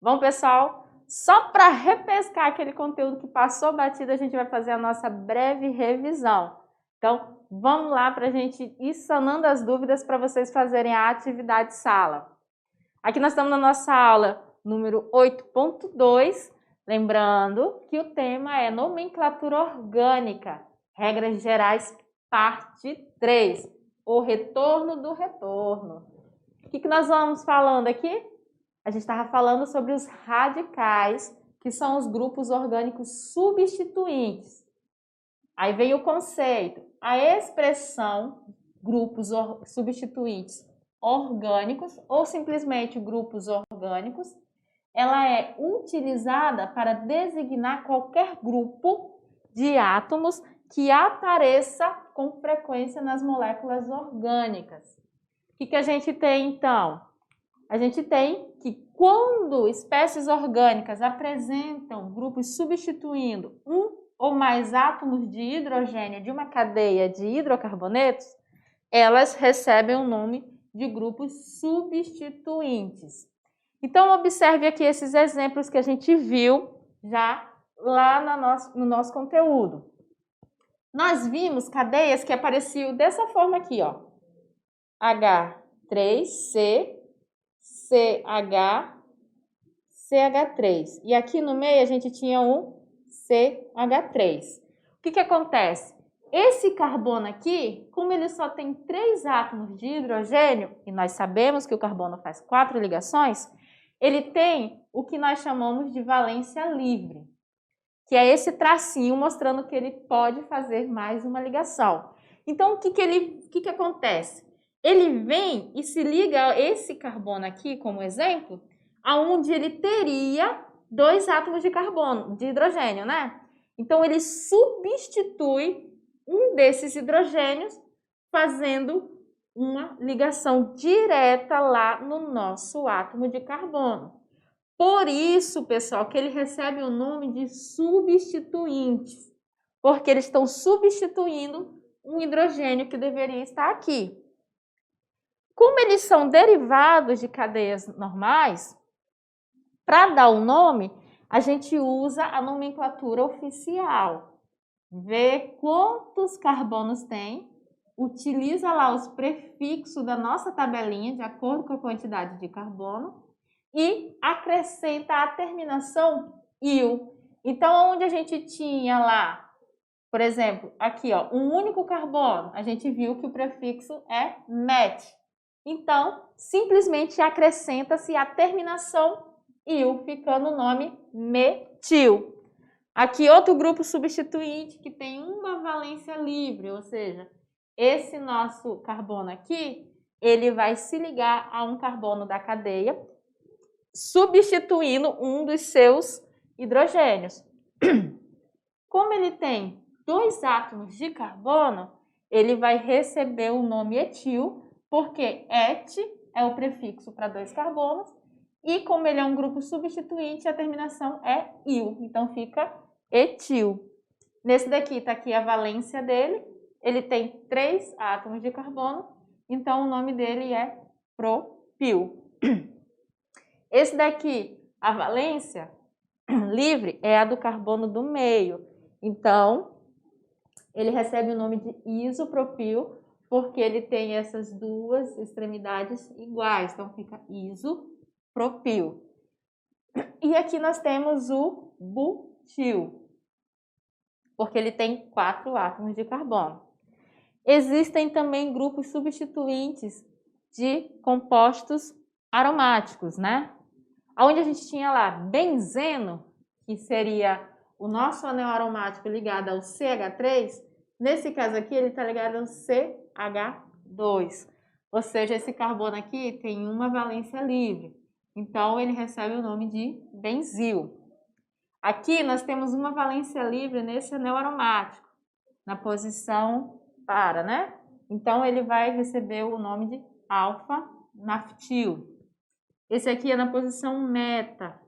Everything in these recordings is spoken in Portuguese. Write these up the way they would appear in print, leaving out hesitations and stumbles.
Bom, pessoal, só para repescar aquele conteúdo que passou batido, a gente vai fazer a nossa breve revisão. Então, vamos lá para a gente ir sanando as dúvidas para vocês fazerem a atividade sala. Aqui nós estamos na nossa aula número 8.2, lembrando que o tema é nomenclatura orgânica, regras gerais, parte 3, o retorno do retorno. O que nós vamos falando aqui? A gente estava falando sobre os radicais, que são os grupos orgânicos substituintes. Aí vem o conceito, a expressão grupos substituintes orgânicos ou simplesmente grupos orgânicos, ela é utilizada para designar qualquer grupo de átomos que apareça com frequência nas moléculas orgânicas. O que a gente tem então? A gente tem que quando espécies orgânicas apresentam grupos substituindo um ou mais átomos de hidrogênio de uma cadeia de hidrocarbonetos, elas recebem o nome de grupos substituintes. Então, observe aqui esses exemplos que a gente viu já lá no nosso conteúdo. Nós vimos cadeias que apareciam dessa forma aqui, ó. H3C, CH, CH3. E aqui no meio a gente tinha um CH3. O que acontece? Esse carbono aqui, como ele só tem 3 átomos de hidrogênio, e nós sabemos que o carbono faz 4 ligações, ele tem o que nós chamamos de valência livre, que é esse tracinho mostrando que ele pode fazer mais uma ligação. Então, o que acontece? Ele vem e se liga a esse carbono aqui, como exemplo, aonde ele teria 2 átomos de carbono, de hidrogênio, né? Então, ele substitui um desses hidrogênios, fazendo uma ligação direta lá no nosso átomo de carbono. Por isso, pessoal, que ele recebe o nome de substituintes, porque eles estão substituindo um hidrogênio que deveria estar aqui. Como eles são derivados de cadeias normais, para dar o nome, a gente usa a nomenclatura oficial. Vê quantos carbonos tem, utiliza lá os prefixos da nossa tabelinha, de acordo com a quantidade de carbono, e acrescenta a terminação -il. Então, onde a gente tinha lá, por exemplo, aqui, ó, um único carbono, a gente viu que o prefixo é met. Então, simplesmente acrescenta-se a terminação -il, ficando o nome metil. Aqui, outro grupo substituinte que tem uma valência livre, ou seja, esse nosso carbono aqui, ele vai se ligar a um carbono da cadeia, substituindo um dos seus hidrogênios. Como ele tem 2 átomos de carbono, ele vai receber o nome etil, porque et é o prefixo para 2 carbonos, e como ele é um grupo substituinte, a terminação é -il, então fica etil. Nesse daqui está aqui a valência dele, ele tem 3 átomos de carbono, então o nome dele é propil. Esse daqui, a valência livre, é a do carbono do meio, então ele recebe o nome de isopropil, porque ele tem essas 2 extremidades iguais, então fica isopropil. E aqui nós temos o butil, porque ele tem 4 átomos de carbono. Existem também grupos substituintes de compostos aromáticos, né? Onde a gente tinha lá benzeno, que seria o nosso anel aromático ligado ao CH3, nesse caso aqui ele está ligado ao CH2, ou seja, esse carbono aqui tem uma valência livre, então ele recebe o nome de benzil. Aqui nós temos uma valência livre nesse anel aromático, na posição para, né? Então ele vai receber o nome de alfa-naftil. Esse aqui é na posição meta,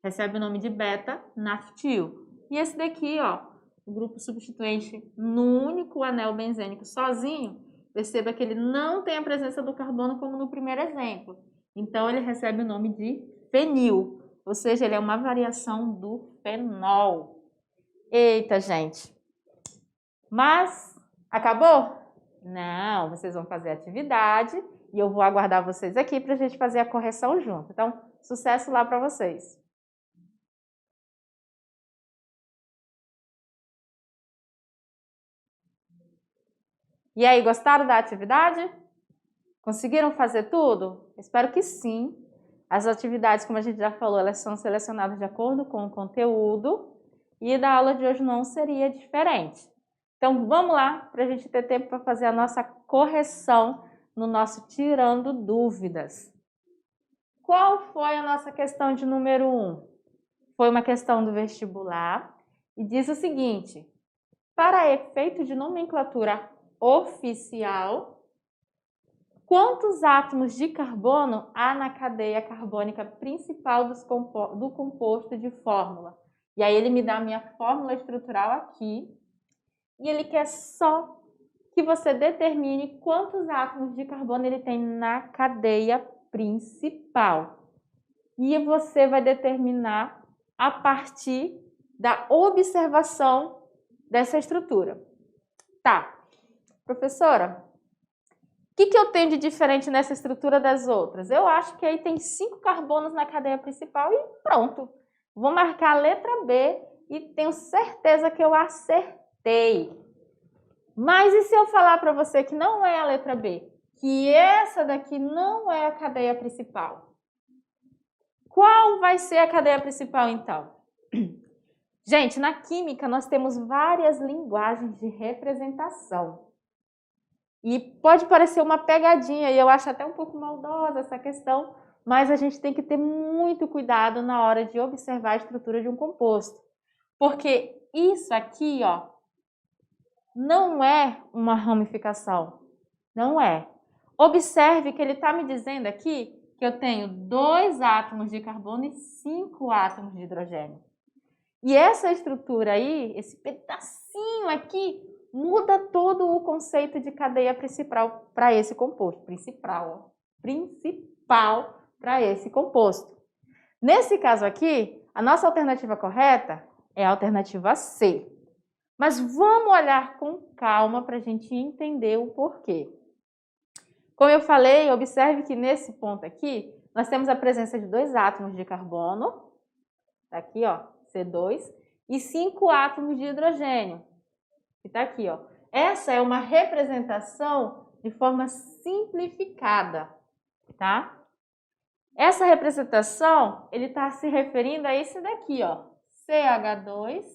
recebe o nome de beta-naftil. E esse daqui, ó, o grupo substituinte no único anel benzênico sozinho, perceba que ele não tem a presença do carbono como no primeiro exemplo. Então ele recebe o nome de fenil. ou seja, ele é uma variação do fenol. Eita, gente! Mas, acabou? Não, vocês vão fazer a atividade e eu vou aguardar vocês aqui para a gente fazer a correção junto. Então, sucesso lá para vocês! E aí, gostaram da atividade? Conseguiram fazer tudo? Espero que sim. As atividades, como a gente já falou, elas são selecionadas de acordo com o conteúdo e da aula de hoje não seria diferente. Então, vamos lá para a gente ter tempo para fazer a nossa correção no nosso Tirando Dúvidas. Qual foi a nossa questão de número 1? Foi uma questão do vestibular e diz o seguinte: para efeito de nomenclatura oficial, quantos átomos de carbono há na cadeia carbônica principal do composto de fórmula? E aí ele me dá a minha fórmula estrutural aqui e ele quer só que você determine quantos átomos de carbono ele tem na cadeia principal. E você vai determinar a partir da observação dessa estrutura. Tá, professora, o que eu tenho de diferente nessa estrutura das outras? Eu acho que aí tem 5 carbonos na cadeia principal e pronto. Vou marcar a letra B e tenho certeza que eu acertei. Mas e se eu falar para você que não é a letra B? Que essa daqui não é a cadeia principal? Qual vai ser a cadeia principal, então? Gente, na química nós temos várias linguagens de representação. E pode parecer uma pegadinha, e eu acho até um pouco maldosa essa questão, mas a gente tem que ter muito cuidado na hora de observar a estrutura de um composto. Porque isso aqui, ó, não é uma ramificação. Não é. Observe que ele está me dizendo aqui que eu tenho 2 átomos de carbono e 5 átomos de hidrogênio. E essa estrutura aí, esse pedacinho aqui, muda todo o conceito de cadeia principal para esse composto. Principal para esse composto. Nesse caso aqui, a nossa alternativa correta é a alternativa C. Mas vamos olhar com calma para a gente entender o porquê. Como eu falei, observe que nesse ponto aqui, nós temos a presença de 2 átomos de carbono, tá aqui, ó, C2, e 5 átomos de hidrogênio, que tá aqui, ó. Essa é uma representação de forma simplificada, tá? Essa representação, ele está se referindo a esse daqui, ó, CH2,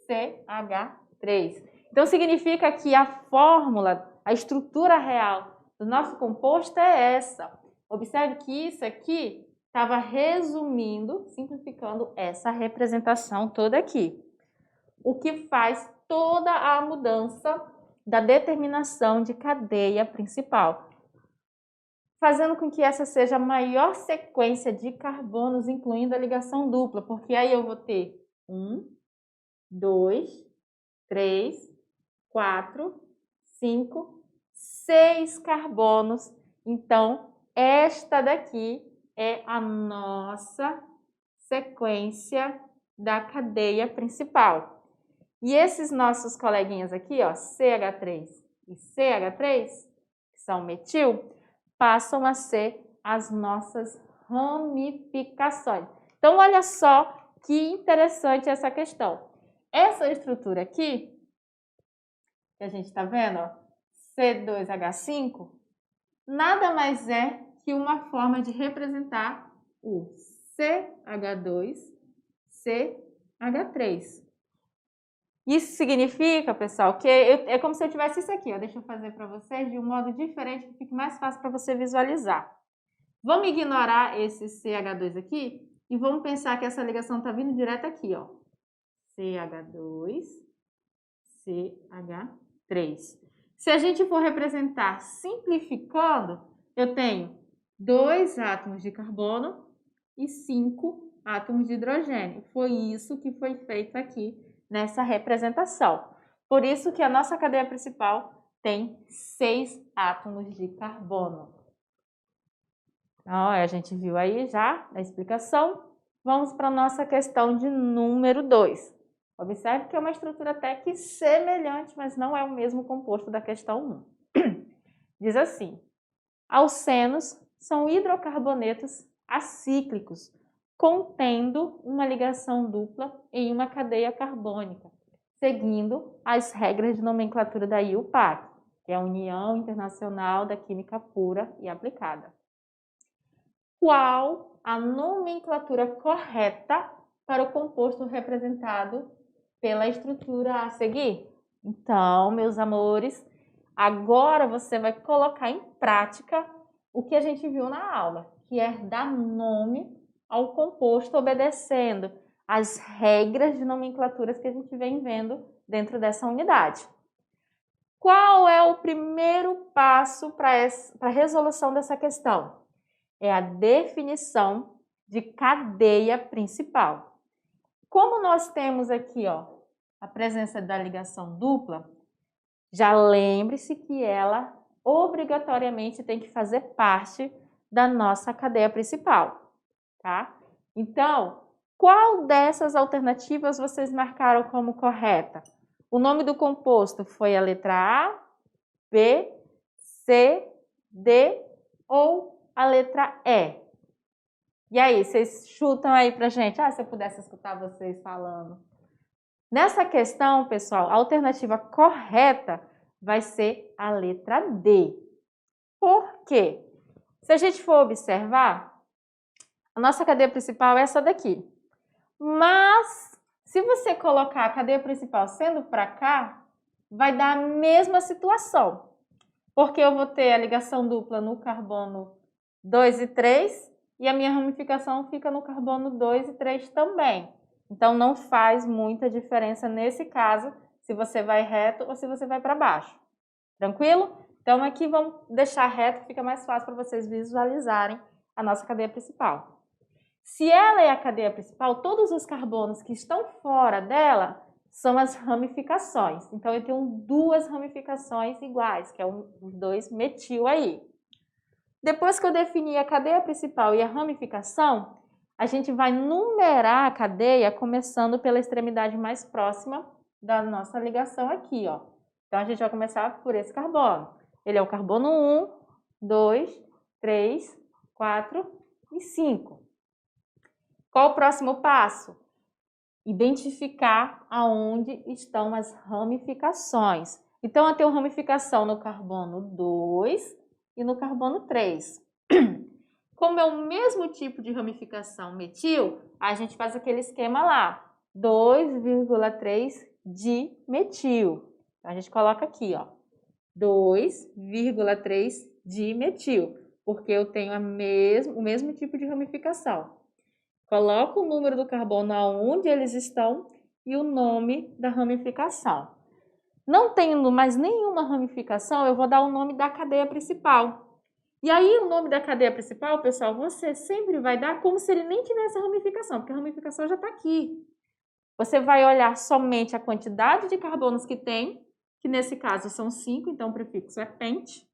CH3. Então, significa que a fórmula, a estrutura real do nosso composto é essa. Observe que isso aqui estava resumindo, simplificando essa representação toda aqui. O que faz toda a mudança da determinação de cadeia principal, fazendo com que essa seja a maior sequência de carbonos, incluindo a ligação dupla, porque aí eu vou ter 1, 2, 3, 4, 5, 6 carbonos. Então, esta daqui é a nossa sequência da cadeia principal. E esses nossos coleguinhas aqui, ó, CH3 e CH3, que são metil, passam a ser as nossas ramificações. Então, olha só que interessante essa questão. Essa estrutura aqui, que a gente está vendo, ó, C2H5, nada mais é que uma forma de representar o CH2, CH3. Isso significa, pessoal, que é como se eu tivesse isso aqui, ó. Deixa eu fazer para vocês de um modo diferente, que fique mais fácil para você visualizar. Vamos ignorar esse CH2 aqui e vamos pensar que essa ligação está vindo direto aqui, ó. CH2, CH3. Se a gente for representar simplificando, eu tenho 2 átomos de carbono e 5 átomos de hidrogênio. Foi isso que foi feito aqui nessa representação. Por isso que a nossa cadeia principal tem 6 átomos de carbono. Então, a gente viu aí já a explicação. Vamos para a nossa questão de número 2. Observe que é uma estrutura até que semelhante, mas não é o mesmo composto da questão 1. Diz assim: alcenos são hidrocarbonetos acíclicos, contendo uma ligação dupla em uma cadeia carbônica, seguindo as regras de nomenclatura da IUPAC, que é a União Internacional da Química Pura e Aplicada. Qual a nomenclatura correta para o composto representado pela estrutura a seguir? Então, meus amores, agora você vai colocar em prática o que a gente viu na aula, que é dar nome ao composto obedecendo às regras de nomenclaturas que a gente vem vendo dentro dessa unidade. Qual é o primeiro passo para a resolução dessa questão? É a definição de cadeia principal. Como nós temos aqui, a presença da ligação dupla, já lembre-se que ela obrigatoriamente tem que fazer parte da nossa cadeia principal, tá? Então, qual dessas alternativas vocês marcaram como correta? O nome do composto foi a letra A, B, C, D ou a letra E? E aí, vocês chutam aí pra gente? Se eu pudesse escutar vocês falando. Nessa questão, pessoal, a alternativa correta vai ser a letra D. Por quê? Se a gente for observar, a nossa cadeia principal é essa daqui. Mas, se você colocar a cadeia principal sendo para cá, vai dar a mesma situação. Porque eu vou ter a ligação dupla no carbono 2 e 3 e a minha ramificação fica no carbono 2 e 3 também. Então, não faz muita diferença nesse caso se você vai reto ou se você vai para baixo. Tranquilo? Então, aqui vamos deixar reto, que fica mais fácil para vocês visualizarem a nossa cadeia principal. Se ela é a cadeia principal, todos os carbonos que estão fora dela são as ramificações. Então, eu tenho duas ramificações iguais, que é os 2 metil aí. Depois que eu definir a cadeia principal e a ramificação, a gente vai numerar a cadeia começando pela extremidade mais próxima da nossa ligação aqui, Então, a gente vai começar por esse carbono. Ele é o carbono 1, 2, 3, 4 e 5. Qual o próximo passo? Identificar aonde estão as ramificações. Então, eu tenho ramificação no carbono 2 e no carbono 3. Como é o mesmo tipo de ramificação metil, a gente faz aquele esquema lá, 2,3 dimetil. Então, a gente coloca aqui, 2,3 dimetil, porque eu tenho o mesmo tipo de ramificação. Coloco o número do carbono aonde eles estão e o nome da ramificação. Não tendo mais nenhuma ramificação, eu vou dar o nome da cadeia principal. E aí, o nome da cadeia principal, pessoal, você sempre vai dar como se ele nem tivesse ramificação, porque a ramificação já está aqui. Você vai olhar somente a quantidade de carbonos que tem, que nesse caso são 5, então o prefixo é pente,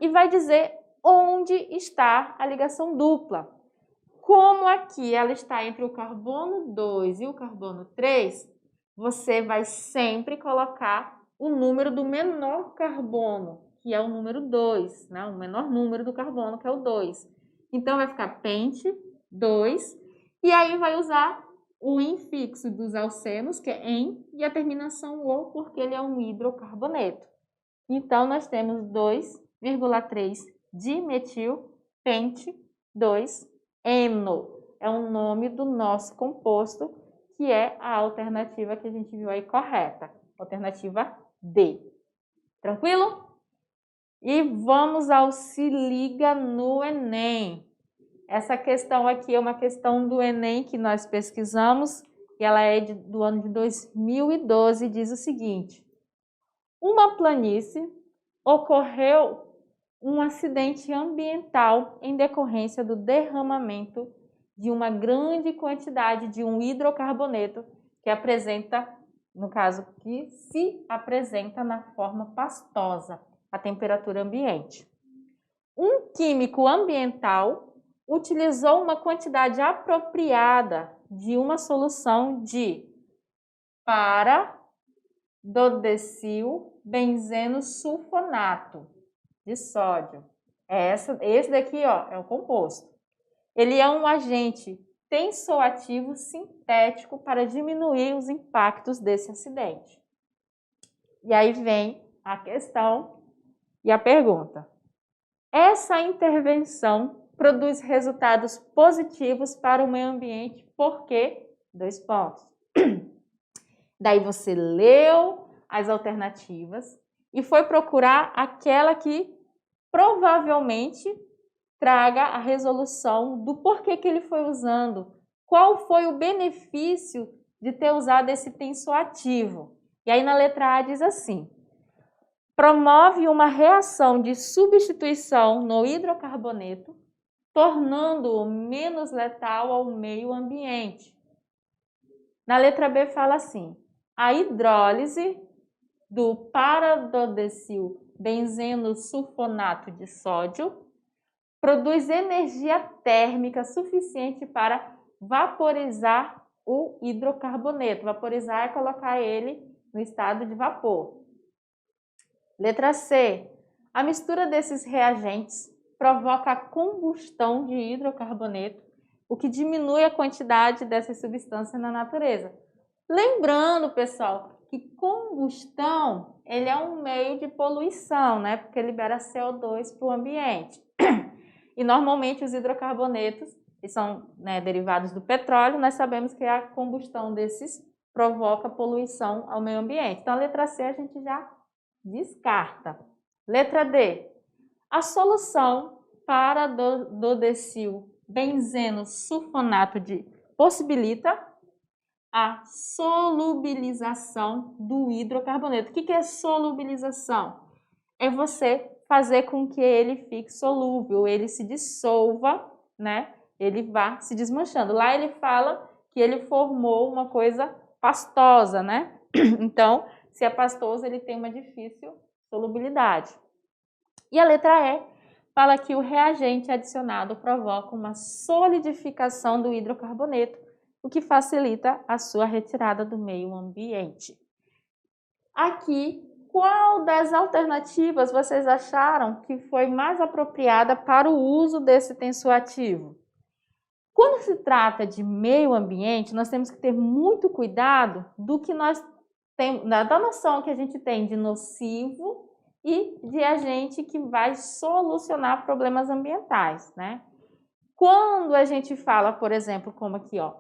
e vai dizer onde está a ligação dupla. Como aqui ela está entre o carbono 2 e o carbono 3, você vai sempre colocar o número do menor carbono, que é o número 2, né? O menor número do carbono, que é o 2. Então, vai ficar pente 2, e aí vai usar o infixo dos alcenos, que é em, e a terminação o, porque ele é um hidrocarboneto. Então, nós temos 2,3 dimetil pente 2-eno. É o nome do nosso composto, que é a alternativa que a gente viu aí correta. Alternativa D. Tranquilo? E vamos ao Se Liga no Enem. Essa questão aqui é uma questão do Enem que nós pesquisamos, e ela é do ano de 2012, e diz o seguinte: uma planície ocorreu um acidente ambiental em decorrência do derramamento de uma grande quantidade de um hidrocarboneto que apresenta, no caso, que se apresenta na forma pastosa, a temperatura ambiente. Um químico ambiental utilizou uma quantidade apropriada de uma solução de para-dodecil benzeno sulfonato de sódio. Esse daqui, ó, é o composto. Ele é um agente tensoativo sintético para diminuir os impactos desse acidente. E aí vem a questão e a pergunta. Essa intervenção produz resultados positivos para o meio ambiente, por quê? 2 pontos. Daí você leu as alternativas e foi procurar aquela que provavelmente traga a resolução do porquê que ele foi usando, qual foi o benefício de ter usado esse tensoativo. E aí na letra A diz assim: promove uma reação de substituição no hidrocarboneto, tornando-o menos letal ao meio ambiente. Na letra B fala assim: a hidrólise do para-dodecil benzeno sulfonato de sódio produz energia térmica suficiente para vaporizar o hidrocarboneto. Vaporizar é colocar ele no estado de vapor. Letra C. A mistura desses reagentes provoca a combustão de hidrocarboneto, o que diminui a quantidade dessa substância na natureza. Lembrando, pessoal, que combustão ele é um meio de poluição, né? Porque libera CO2 para o ambiente. E normalmente os hidrocarbonetos, que são, né, derivados do petróleo, nós sabemos que a combustão desses provoca poluição ao meio ambiente. Então a letra C a gente já descarta. Letra D. A solução para dodecil benzeno sulfonato de possibilita a solubilização do hidrocarboneto. O que é solubilização? É você fazer com que ele fique solúvel, ele se dissolva, né? Ele vá se desmanchando. Lá ele fala que ele formou uma coisa pastosa, né? Então, se é pastoso, ele tem uma difícil solubilidade. E a letra E fala que o reagente adicionado provoca uma solidificação do hidrocarboneto, o que facilita a sua retirada do meio ambiente. Aqui, qual das alternativas vocês acharam que foi mais apropriada para o uso desse tensoativo? Quando se trata de meio ambiente, nós temos que ter muito cuidado do que nós temos, da noção que a gente tem de nocivo e de agente que vai solucionar problemas ambientais, né? Quando a gente fala, por exemplo, como aqui, ó,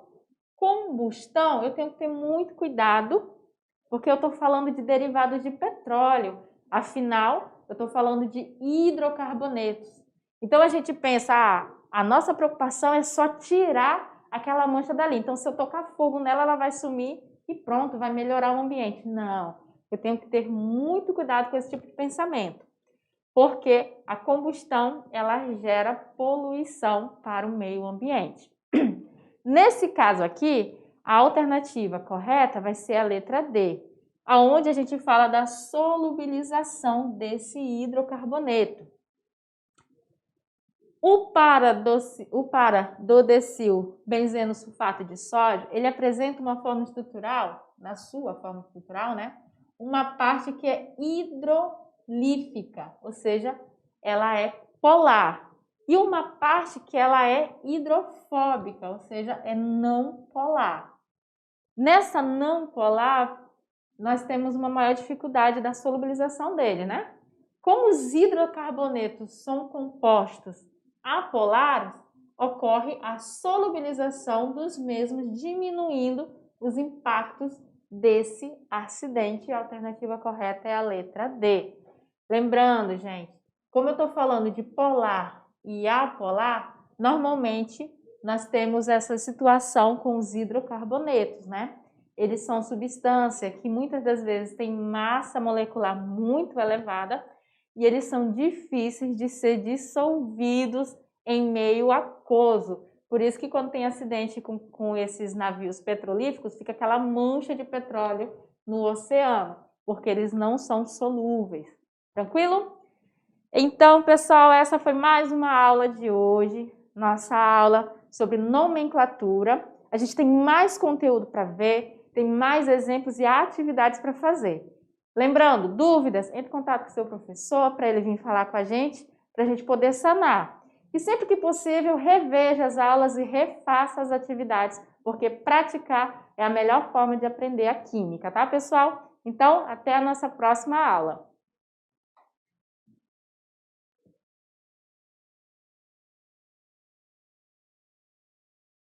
combustão, eu tenho que ter muito cuidado, porque eu estou falando de derivados de petróleo. Afinal, eu estou falando de hidrocarbonetos. Então a gente pensa, a nossa preocupação é só tirar aquela mancha dali. Então, se eu tocar fogo nela, ela vai sumir e pronto, vai melhorar o ambiente. Não, eu tenho que ter muito cuidado com esse tipo de pensamento, porque a combustão ela gera poluição para o meio ambiente. Nesse caso aqui, a alternativa correta vai ser a letra D, aonde a gente fala da solubilização desse hidrocarboneto. O para-dodecil benzeno sulfato de sódio, ele apresenta uma forma estrutural, na sua forma estrutural, né? Uma parte que é hidrolífica, ou seja, ela é polar. E uma parte que ela é hidrofóbica, ou seja, é não polar. Nessa não polar, nós temos uma maior dificuldade da solubilização dele, né? Como os hidrocarbonetos são compostos apolares, ocorre a solubilização dos mesmos, diminuindo os impactos desse acidente. A alternativa correta é a letra D. Lembrando, gente, como eu estou falando de polar e apolar, normalmente nós temos essa situação com os hidrocarbonetos, né? Eles são substância que muitas das vezes tem massa molecular muito elevada e eles são difíceis de ser dissolvidos em meio aquoso. Por isso que quando tem acidente com esses navios petrolíferos, fica aquela mancha de petróleo no oceano, porque eles não são solúveis. Tranquilo? Então, pessoal, essa foi mais uma aula de hoje. nossa aula sobre nomenclatura. A gente tem mais conteúdo para ver, tem mais exemplos e atividades para fazer. Lembrando, dúvidas, entre em contato com o seu professor para ele vir falar com a gente poder sanar. E sempre que possível, reveja as aulas e refaça as atividades, porque praticar é a melhor forma de aprender a química, tá, pessoal? Então, até a nossa próxima aula.